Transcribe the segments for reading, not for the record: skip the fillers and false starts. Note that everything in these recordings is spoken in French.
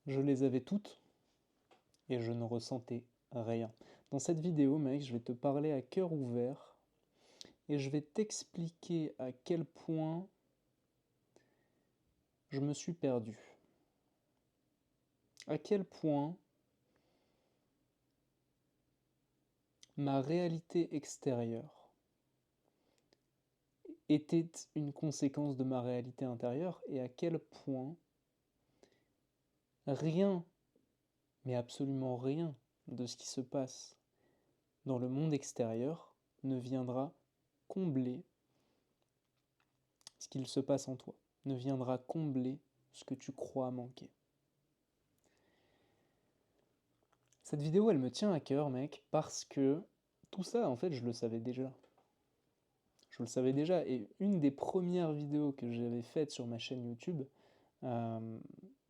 Je les avais toutes et je ne ressentais rien. Dans cette vidéo, mec, je vais te parler à cœur ouvert et je vais t'expliquer à quel point je me suis perdu. À quel point ma réalité extérieure était une conséquence de ma réalité intérieure et à quel point rien, mais absolument rien de ce qui se passe dans le monde extérieur ne viendra combler ce qu'il se passe en toi, ne viendra combler ce que tu crois manquer. Cette vidéo, elle me tient à cœur, mec, parce que tout ça, en fait, je le savais déjà. Je le savais déjà. Et une des premières vidéos que j'avais faites sur ma chaîne YouTube, euh,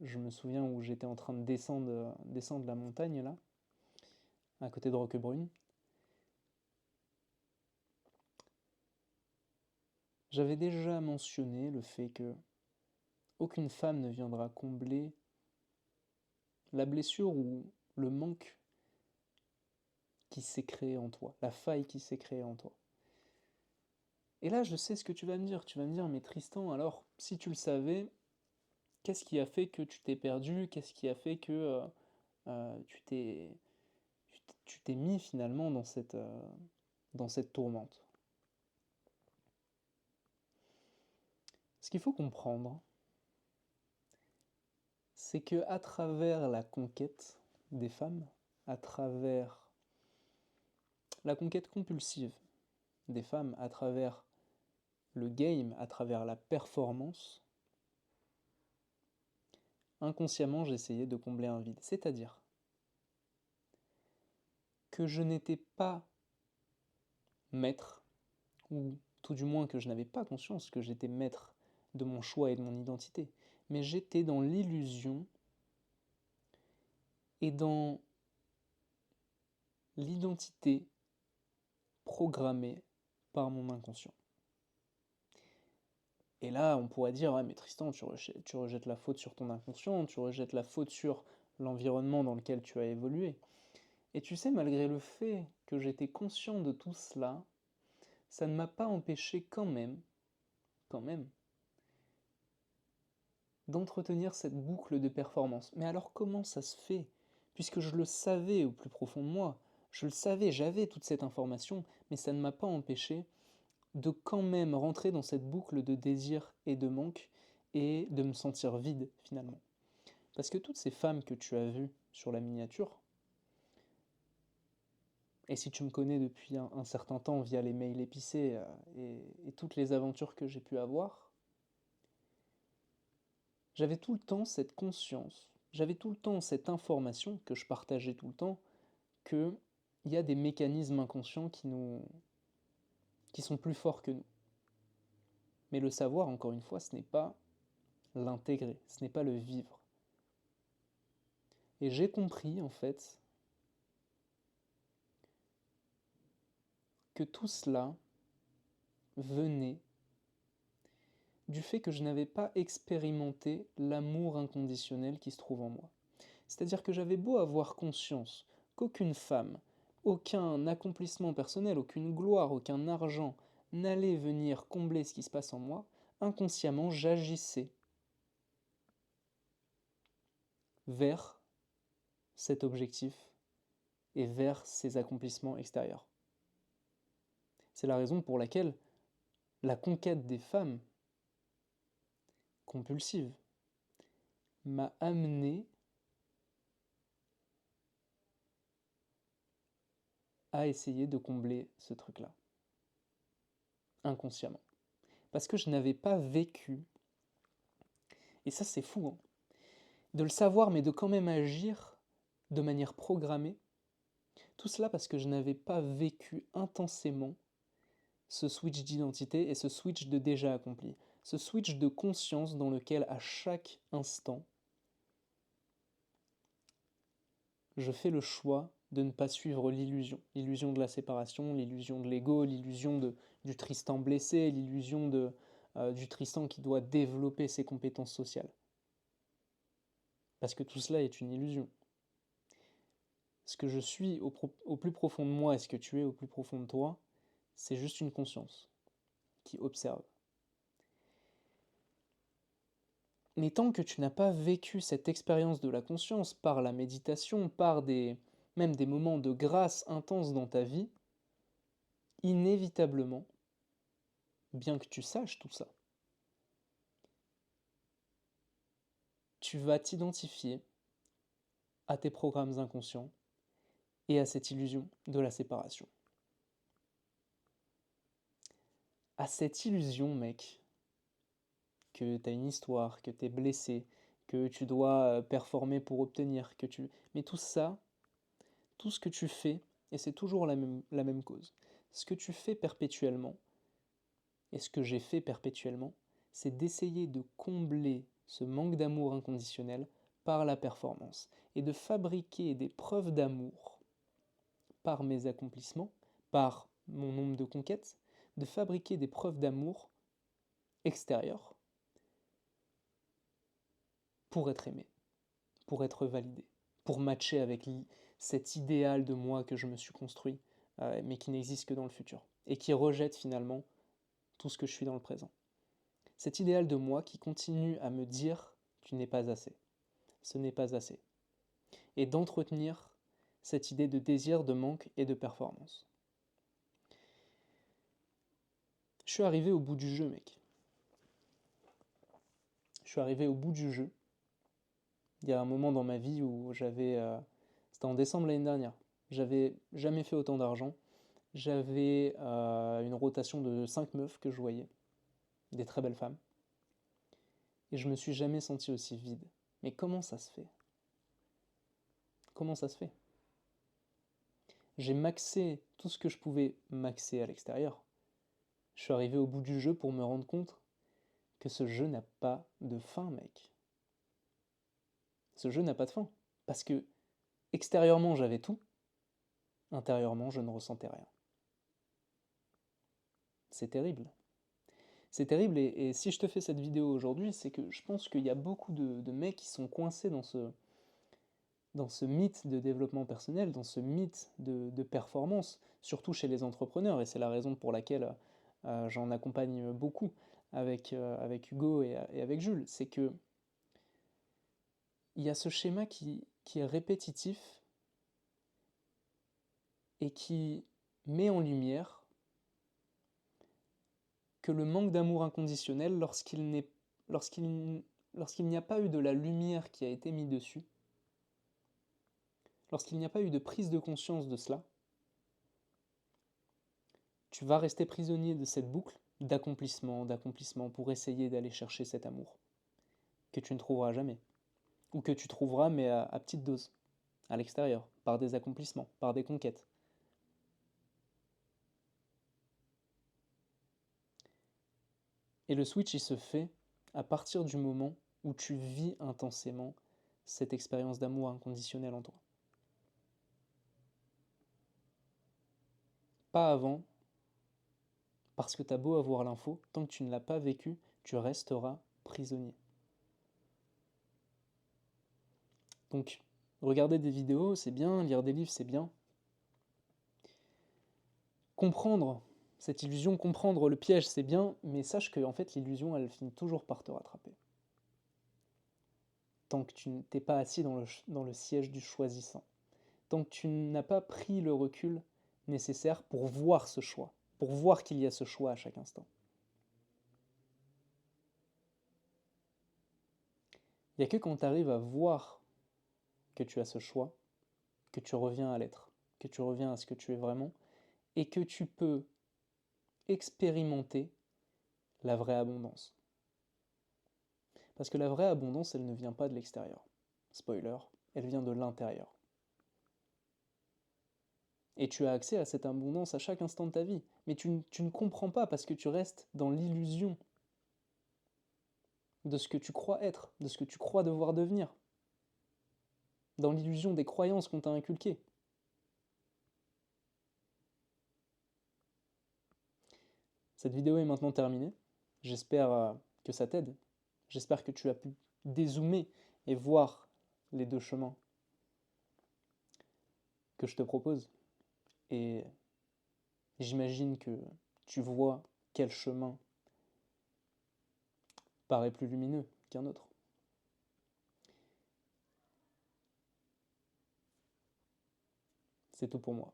je me souviens où j'étais en train de descendre la montagne, là, à côté de Roquebrune. J'avais déjà mentionné le fait que aucune femme ne viendra combler la blessure ou le manque qui s'est créé en toi, la faille qui s'est créée en toi. Et là, je sais ce que tu vas me dire. Tu vas me dire, mais Tristan, alors, si tu le savais, qu'est-ce qui a fait que tu t'es perdu? Qu'est-ce qui a fait que tu t'es mis finalement dans cette tourmente? Ce qu'il faut comprendre, c'est que à travers la conquête des femmes, à travers la conquête compulsive des femmes, à travers le game, à travers la performance, inconsciemment, j'essayais de combler un vide. C'est-à-dire que je n'étais pas maître, ou tout du moins que je n'avais pas conscience que j'étais maître de mon choix et de mon identité, mais j'étais dans l'illusion et dans l'identité programmée par mon inconscient. Et là, on pourrait dire, ah, mais Tristan, tu rejettes la faute sur ton inconscient, tu rejettes la faute sur l'environnement dans lequel tu as évolué. Et tu sais, malgré le fait que j'étais conscient de tout cela, ça ne m'a pas empêché quand même, d'entretenir cette boucle de performance. Mais alors comment ça se fait? Puisque je le savais au plus profond de moi, je le savais, j'avais toute cette information, mais ça ne m'a pas empêché de quand même rentrer dans cette boucle de désir et de manque et de me sentir vide finalement. Parce que toutes ces femmes que tu as vues sur la miniature, et si tu me connais depuis un certain temps via les mails épicés et toutes les aventures que j'ai pu avoir, j'avais tout le temps cette conscience, j'avais tout le temps cette information que je partageais tout le temps, qu'il y a des mécanismes inconscients qui sont plus forts que nous. Mais le savoir, encore une fois, ce n'est pas l'intégrer, ce n'est pas le vivre. Et j'ai compris, en fait, que tout cela venait du fait que je n'avais pas expérimenté l'amour inconditionnel qui se trouve en moi. C'est-à-dire que j'avais beau avoir conscience qu'aucune femme, aucun accomplissement personnel, aucune gloire, aucun argent n'allait venir combler ce qui se passe en moi, inconsciemment j'agissais vers cet objectif et vers ces accomplissements extérieurs. C'est la raison pour laquelle la conquête des femmes compulsive m'a amené à essayer de combler ce truc-là, inconsciemment. Parce que je n'avais pas vécu, et ça c'est fou, hein, de le savoir mais de quand même agir de manière programmée, tout cela parce que je n'avais pas vécu intensément ce switch d'identité et ce switch de déjà accompli, ce switch de conscience dans lequel à chaque instant, je fais le choix de ne pas suivre l'illusion de la séparation, l'illusion de l'ego, du Tristan blessé, du Tristan qui doit développer ses compétences sociales. parce que tout cela est une illusion. Ce que je suis au plus profond de moi et ce que tu es au plus profond de toi, c'est juste une conscience qui observe. Mais tant que tu n'as pas vécu cette expérience de la conscience par la méditation, par même des moments de grâce intense dans ta vie, inévitablement, bien que tu saches tout ça, tu vas t'identifier à tes programmes inconscients et à cette illusion de la séparation. À cette illusion, mec, que tu as une histoire, que tu es blessé, que tu dois performer pour obtenir, Mais tout ça, tout ce que tu fais, et c'est toujours la même cause, ce que tu fais perpétuellement, et ce que j'ai fait perpétuellement, c'est d'essayer de combler ce manque d'amour inconditionnel par la performance, et de fabriquer des preuves d'amour par mes accomplissements, par mon nombre de conquêtes, de fabriquer des preuves d'amour extérieures pour être aimé, pour être validé, pour matcher avec cet idéal de moi que je me suis construit, mais qui n'existe que dans le futur, et qui rejette finalement tout ce que je suis dans le présent. Cet idéal de moi qui continue à me dire « tu n'es pas assez, ce n'est pas assez », et d'entretenir cette idée de désir, de manque et de performance. Je suis arrivé au bout du jeu, mec. Je suis arrivé au bout du jeu. Il y a un moment dans ma vie où c'était en décembre l'année dernière. J'avais jamais fait autant d'argent. J'avais une rotation de 5 meufs que je voyais, des très belles femmes. Et je me suis jamais senti aussi vide. Mais comment ça se fait? Comment ça se fait? J'ai maxé tout ce que je pouvais maxer à l'extérieur. Je suis arrivé au bout du jeu pour me rendre compte que ce jeu n'a pas de fin, mec. Ce jeu n'a pas de fin. Parce que extérieurement, j'avais tout. Intérieurement, je ne ressentais rien. C'est terrible. C'est terrible, et si je te fais cette vidéo aujourd'hui, c'est que je pense qu'il y a beaucoup de mecs qui sont coincés dans ce mythe de développement personnel, dans ce mythe de performance, surtout chez les entrepreneurs, et c'est la raison pour laquelle j'en accompagne beaucoup avec Hugo et avec Jules, c'est que il y a ce schéma qui est répétitif et qui met en lumière que le manque d'amour inconditionnel, lorsqu'il n'y a pas eu de la lumière qui a été mise dessus, lorsqu'il n'y a pas eu de prise de conscience de cela, tu vas rester prisonnier de cette boucle d'accomplissement pour essayer d'aller chercher cet amour que tu ne trouveras jamais, ou que tu trouveras mais à petite dose, à l'extérieur, par des accomplissements, par des conquêtes. Et le switch, il se fait à partir du moment où tu vis intensément cette expérience d'amour inconditionnel en toi. Pas avant, parce que t'as beau avoir l'info, tant que tu ne l'as pas vécu, tu resteras prisonnier. Donc, regarder des vidéos, c'est bien, lire des livres, c'est bien. Comprendre cette illusion, comprendre le piège, c'est bien, mais sache que en fait, l'illusion, elle finit toujours par te rattraper. Tant que tu n'es pas assis dans le siège du choisissant. Tant que tu n'as pas pris le recul nécessaire pour voir ce choix, pour voir qu'il y a ce choix à chaque instant. Il n'y a que quand tu arrives à voir que tu as ce choix, que tu reviens à l'être, que tu reviens à ce que tu es vraiment, et que tu peux expérimenter la vraie abondance. Parce que la vraie abondance, elle ne vient pas de l'extérieur. Spoiler, elle vient de l'intérieur. Et tu as accès à cette abondance à chaque instant de ta vie. Mais tu ne comprends pas parce que tu restes dans l'illusion de ce que tu crois être, de ce que tu crois devoir devenir. Dans l'illusion des croyances qu'on t'a inculquées. Cette vidéo est maintenant terminée. J'espère que ça t'aide. J'espère que tu as pu dézoomer et voir les deux chemins que je te propose. Et j'imagine que tu vois quel chemin paraît plus lumineux qu'un autre. C'est tout pour moi.